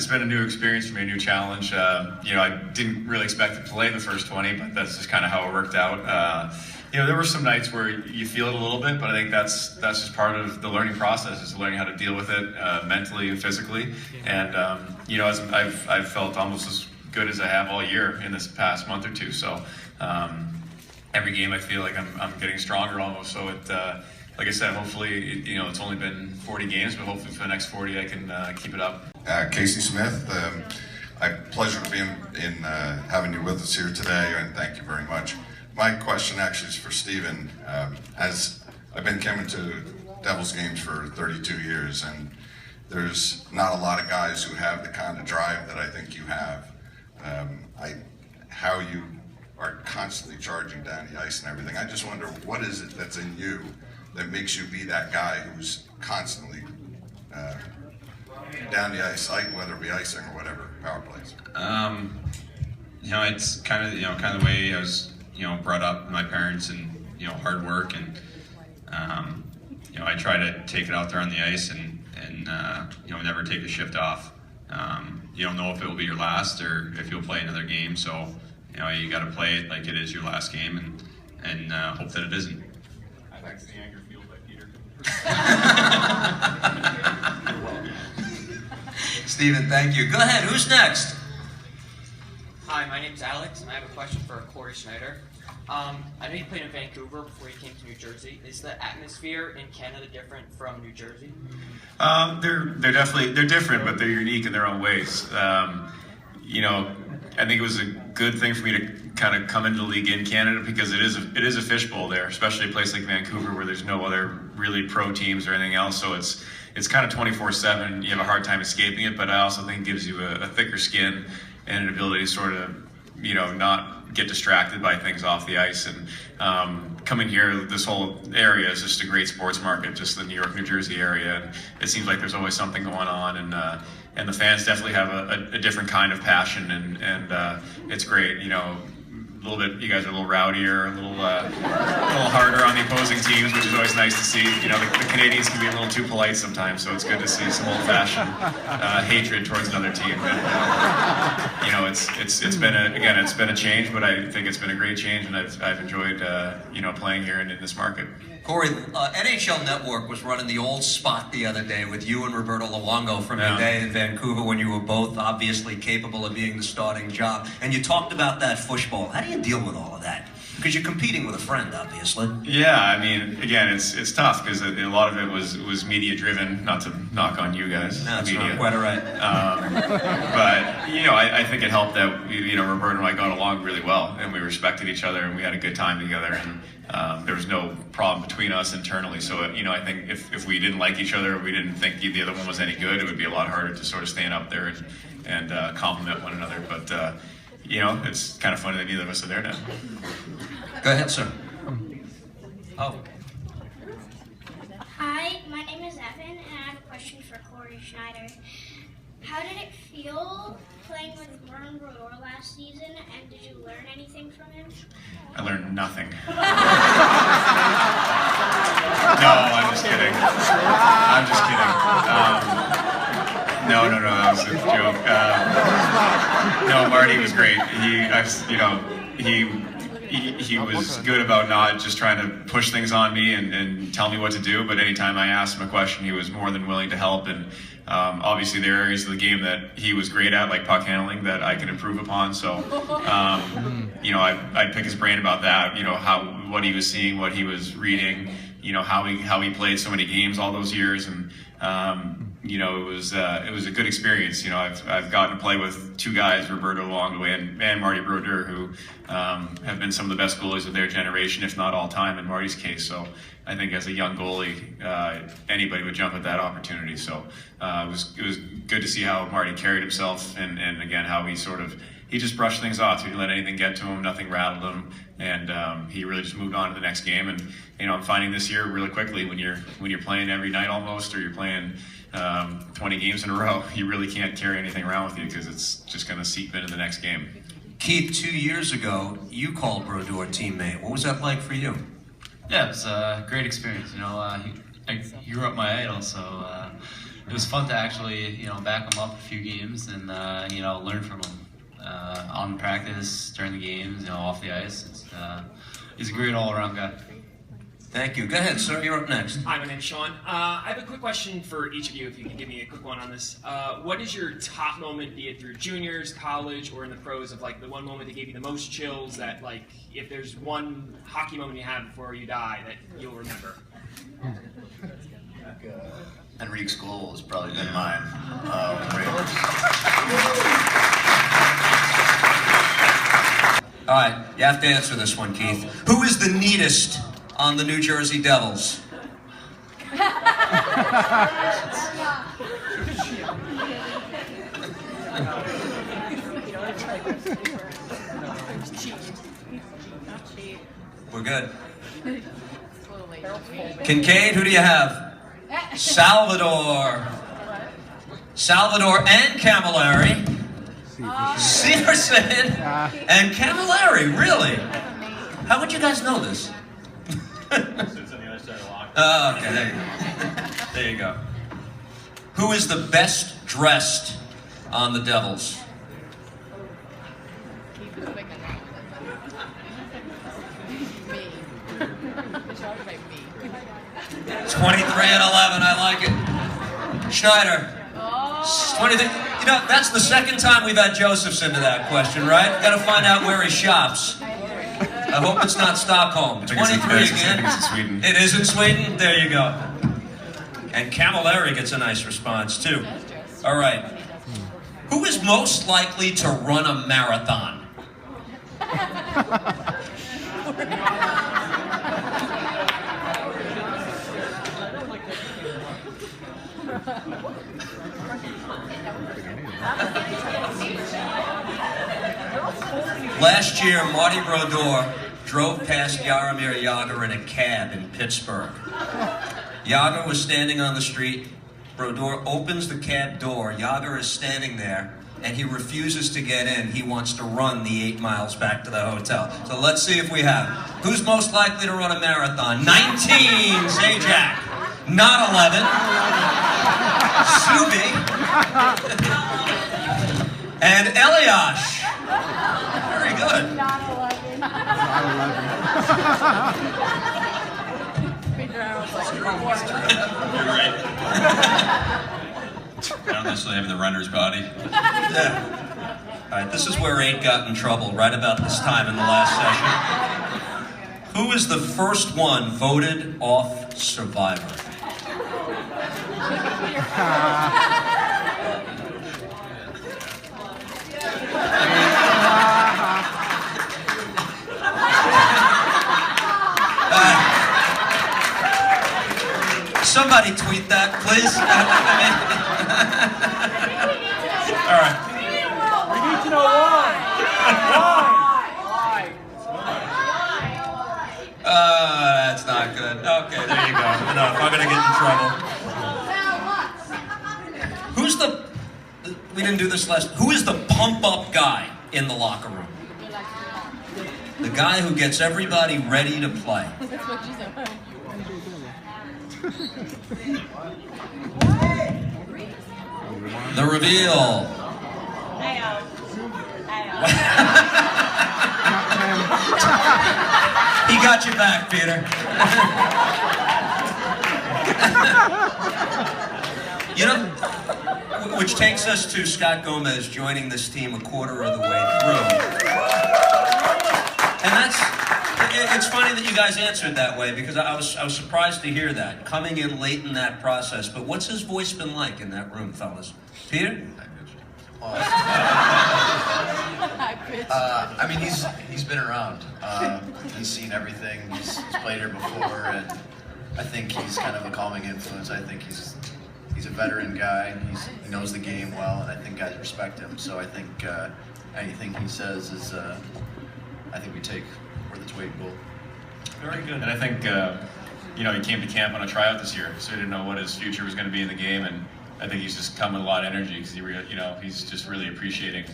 it's been a new experience for me, a new challenge. You know, I didn't really expect to play the first 20, but that's just kind of how it worked out. You know, there were some nights where you feel it a little bit, but I think that's just part of the learning process, is learning how to deal with it mentally and physically. And you know, I've felt almost as good as I have all year in this past month or two. So every game I feel like I'm getting stronger almost. So it, like I said, hopefully, you know, it's only been 40 games, but hopefully for the next 40 I can keep it up. Casey Smith, pleasure to be in having you with us here today, and thank you very much. My question actually is for Steven. As I've been coming to Devils games for 32 years, and there's not a lot of guys who have the kind of drive that I think you have. How you are constantly charging down the ice and everything. I just wonder, what is it that's in you that makes you be that guy who's constantly down the ice, whether it be icing or whatever, power plays? You know, it's kind of the way I was, you know, brought up. My parents, and you know, hard work, and you know, I try to take it out there on the ice, and you know, never take a shift off. You don't know if it will be your last or if you'll play another game, so you know, you got to play it like it is your last game, and hope that it isn't. I like the anger fueled by Peter. Steven, thank you. Go ahead, who's next? Hi, my name's Alex, and I have a question for Corey Schneider. I know you played in Vancouver before you came to New Jersey. Is the atmosphere in Canada different from New Jersey? They're different, but they're unique in their own ways. You know, I think it was a good thing for me to kind of come into the league in Canada, because it is a fishbowl there, especially a place like Vancouver where there's no other really pro teams or anything else. So it's kind of 24/7. You have a hard time escaping it, but I also think it gives you a thicker skin and an ability to sort of, you know, not get distracted by things off the ice. And coming here, this whole area is just a great sports market, just the New York, New Jersey area. And it seems like there's always something going on, and the fans definitely have a different kind of passion, and it's great. You know, a little bit, you guys are a little rowdier, a little harder on the opposing teams, which is always nice to see. You know, the Canadians can be a little too polite sometimes, so it's good to see some old-fashioned hatred towards another team. But, you know, it's been a change, but I think it's been a great change, and I've enjoyed you know, playing here in this market. Corey, NHL Network was running the old spot the other day with you and Roberto Luongo from your day in Vancouver, when you were both obviously capable of being the starting job. And you talked about that fishbowl. How do you deal with all of that? Because you're competing with a friend, obviously. Yeah, I mean, again, it's tough, because a lot of it was media driven. Not to knock on you guys. No, that's media. not quite all right. But you know, I think it helped that, you know, Roberto and I got along really well, and we respected each other, and we had a good time together, and there was no problem between us internally. So you know, I think if we didn't like each other, or we didn't think the other one was any good, it would be a lot harder to sort of stand up there and compliment one another. But you know, it's kind of funny that neither of us are there now. Go ahead, sir. Oh. Hi, my name is Evan, and I have a question for Corey Schneider. How did it feel playing with Vern Brodeur last season, and did you learn anything from him? I learned nothing. No, I'm just kidding. I'm just kidding. No, that was a joke. No, Marty was great. He was good about not just trying to push things on me and tell me what to do, but anytime I asked him a question, he was more than willing to help. And obviously there are areas of the game that he was great at, like puck handling, that I can improve upon. So you know, I'd pick his brain about that, you know, what he was seeing, what he was reading, you know, how he played so many games all those years. And you know, it was a good experience. You know, I've gotten to play with two guys, Roberto Luongo and Marty Brodeur, who have been some of the best goalies of their generation, if not all time in Marty's case. So I think as a young goalie, anybody would jump at that opportunity. So it was good to see how Marty carried himself, and again, how he just brushed things off. He didn't let anything get to him, nothing rattled him, and he really just moved on to the next game. And you know, I'm finding this year really quickly, when you're playing every night almost, or you're playing 20 games in a row, you really can't carry anything around with you, because it's just going to seep into the next game. Keith, 2 years ago, you called Brodeur teammate. What was that like for you? Yeah, it was a great experience. You know, he grew up my idol, so it was fun to actually, back him up a few games and, learn from him on practice, during the games, off the ice. He's a great all-around guy. Thank you. Go ahead, sir. You're up next. Hi, my name's Sean. I have a quick question for each of you, if you can give me a quick one on this. What is your top moment, be it through juniors, college, or in the pros, of like the one moment that gave you the most chills, that like, if there's one hockey moment you have before you die that you'll remember? Enrique's goal has probably been mine. All right, you have to answer this one, Keith. Who is the neatest on the New Jersey Devils? We're good. Kincaid, who do you have? Salvador and Camilleri. Severson and Camilleri, really? How would you guys know this? Okay, there you go. Who is the best dressed on the Devils? Me. 23 and 11, I like it. Schneider. 23. That's the second time we've had Josephs into that question, right? Got to find out where he shops. I hope it's not Stockholm. 23 again. It's in Sweden. It is in Sweden? There you go. And Camilleri gets a nice response, too. All right. Who is most likely to run a marathon? Last year, Marty Brodeur drove past Jaromir Jagr in a cab in Pittsburgh. Jagr was standing on the street. Brodeur opens the cab door. Jagr is standing there, and he refuses to get in. He wants to run the 8 miles back to the hotel. So let's see if we have. Who's most likely to run a marathon? 19, Zajac. Not 11. Subi. And Eliash. Very good. Not 11. Not You're right. I don't necessarily have the runner's body. Yeah. All right, this is where 8 got in trouble right about this time in the last session. Who is the first one voted off Survivor? Somebody tweet that, please. All right. We need to know why. That's not good. Okay, there you go. Enough. I'm gonna get in trouble. Who's the? We didn't do this last. Who is the pump-up guy in the locker room? The guy who gets everybody ready to play. That's what you said. The reveal. He got you back, Peter. Which takes us to Scott Gomez joining this team a quarter of the way through. And it's funny that you guys answered that way, because I was surprised to hear that, coming in late in that process. But what's his voice been like in that room, fellas? Peter? I mean, he's been around. He's seen everything. He's played here before, and I think he's kind of a calming influence. I think he's a veteran guy. He knows the game well, and I think guys respect him. So I think anything he says is, I think we take worth its weight in gold. Very good. And I think, he came to camp on a tryout this year, so he didn't know what his future was going to be in the game, and I think he's just come with a lot of energy, because he's just really appreciating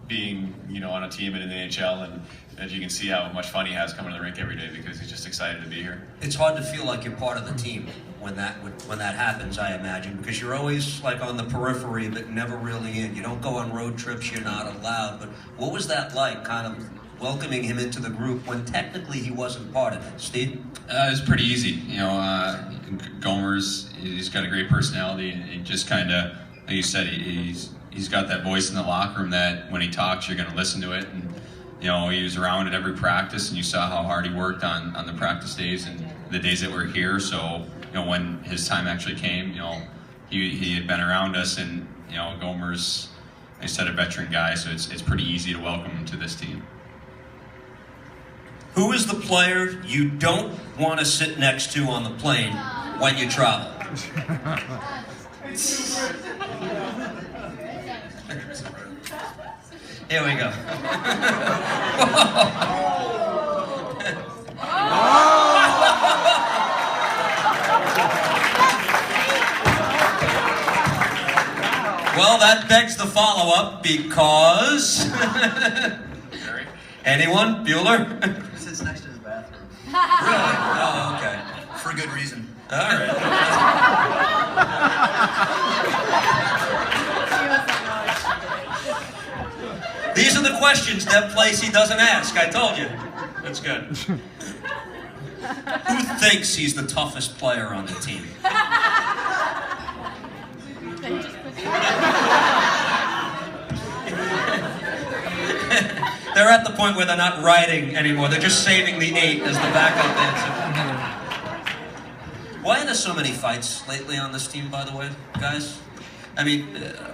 being, on a team and in the NHL, and as you can see how much fun he has coming to the rink every day because he's just excited to be here. It's hard to feel like you're part of the team when that happens, I imagine, because you're always like on the periphery but never really in. You don't go on road trips, you're not allowed. But what was that like, kind of welcoming him into the group when technically he wasn't part of it? Steve? It was pretty easy. Gomer's, he's got a great personality, and he just kind of, like you said, he's got that voice in the locker room that when he talks, you're going to listen to it. And he was around at every practice, and you saw how hard he worked on the practice days and the days that we're here. So when his time actually came, he had been around us, and Gomer's, like I said, a veteran guy, so it's pretty easy to welcome him to this team. Who is the player you don't want to sit next to on the plane when you travel? Here we go. Well, that begs the follow-up because... Anyone? Bueller? He sits next to his bathroom. Really? Oh, okay. For good reason. All right. These are the questions Deb Placey doesn't ask. I told you. That's good. Who thinks he's the toughest player on the team? They're at the point where they're not writing anymore. They're just saving the 8 as the backup answer. Why are there so many fights lately on this team, by the way, guys? I mean,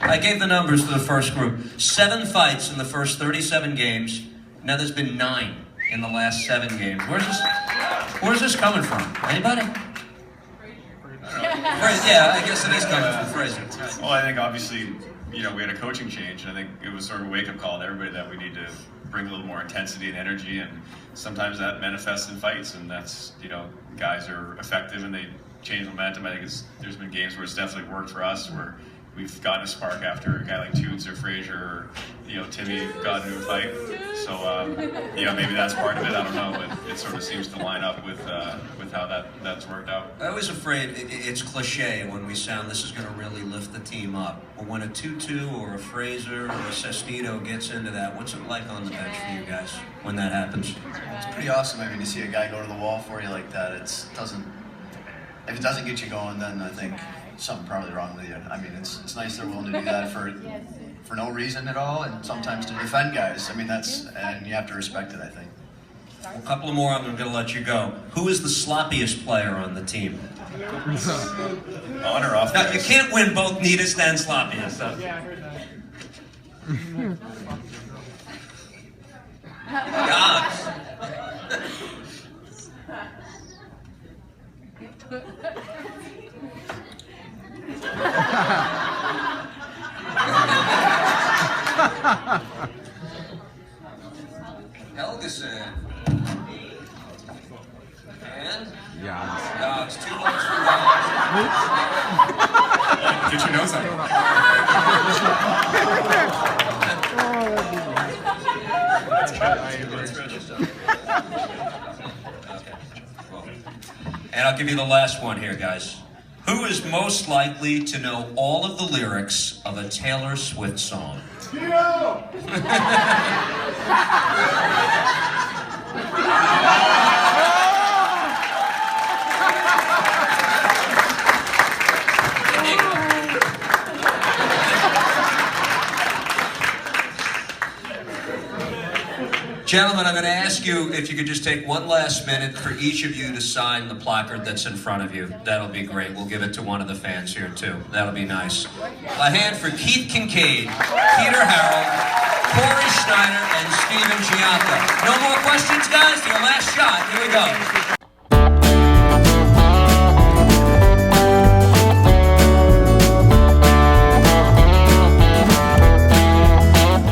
I gave the numbers for the first group. 7 fights in the first 37 games. Now there's been 9 in the last 7 games. Where's this coming from? Anybody? Yeah, I guess it is coming from Fraser. Well, I think obviously, we had a coaching change, and I think it was sort of a wake-up call to everybody that we need to bring a little more intensity and energy, and sometimes that manifests in fights, and that's, guys are effective and they change momentum. I think there's been games where it's definitely worked for us, where we've gotten a spark after a guy like Toots or Frazier or, Timmy got into a fight. So, maybe that's part of it. I don't know, but it sort of seems to line up with how that's worked out. I was afraid it's cliche when we sound this is going to really lift the team up. But when a 2-2 or a Fraser or a Sestito gets into that, what's it like on the bench for you guys when that happens? It's pretty awesome. I mean, to see a guy go to the wall for you like that, if it doesn't get you going, then I think something probably wrong with you. I mean, it's nice they're willing to do that for no reason at all, and sometimes to defend guys. I mean, and you have to respect it, I think. A couple more, I'm going to let you go. Who is the sloppiest player on the team? On or off? Now, you can't win both neatest and sloppiest. So. Gods. Helgeson. And? Dogs. 2 votes for Dogs. Get your nose out. And I'll give you the last one here, guys. Who is most likely to know all of the lyrics of a Taylor Swift song? Gentlemen, I'm going to ask you if you could just take one last minute for each of you to sign the placard that's in front of you. That'll be great. We'll give it to one of the fans here, too. That'll be nice. A hand for Keith Kincaid, Peter Harrell, Corey Schneider, and Steven Giacca. No more questions, guys? Your last shot. Here we go.